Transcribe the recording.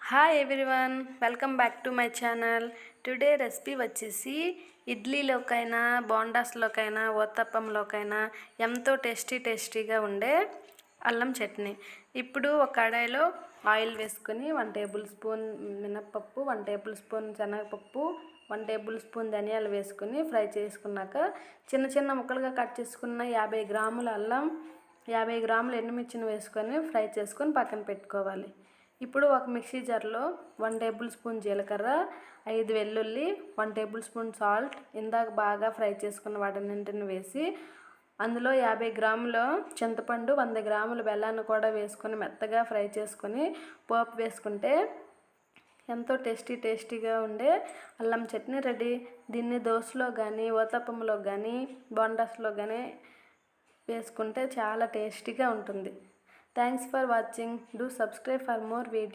Hi everyone, welcome back to my channel. Today recipe వచ్చేసి ఇడ్లీలోకైనా, బోండాస్లోకైనా, ఊతప్పంలోకైనా ఎంతో టేస్టీగా ఉండే అల్లం చట్నీ. ఇప్పుడు ఒక కడాయిలో ఆయిల్ వేసుకొని 1 టేబుల్ స్పూన్ మినప్పప్పు, 1 టేబుల్ స్పూన్ శనగపప్పు, 1 టేబుల్ స్పూన్ ధనియాలు వేసుకొని ఫ్రై చేసుకున్నాక చిన్న ముక్కలుగా కట్ చేసుకున్న 50 గ్రాముల అల్లం, 50 గ్రాముల ఎండుమిర్చిని వేసుకొని ఫ్రై చేసుకొని పక్కన పెట్టుకోవాలి. ఇప్పుడు ఒక మిక్సీ జార్లో 1 టేబుల్ స్పూన్ జీలకర్ర, 5 వెల్లుల్లి, 1 టేబుల్ స్పూన్ సాల్ట్, ఇందాక బాగా ఫ్రై చేసుకున్న వాటన్నింటిని వేసి అందులో 50 గ్రాముల చింతపండు, 100 గ్రాముల బెల్లాన్ని కూడా వేసుకొని మెత్తగా ఫ్రై చేసుకొని పోపు వేసుకుంటే ఎంతో టేస్టీగా ఉండే అల్లం చట్నీ రెడీ. దీన్ని దోశలో కానీ, ఊతప్పంలో కానీ, బోండాస్లో కానీ వేసుకుంటే చాలా టేస్టీగా ఉంటుంది. Thanks for watching. Do subscribe for more videos.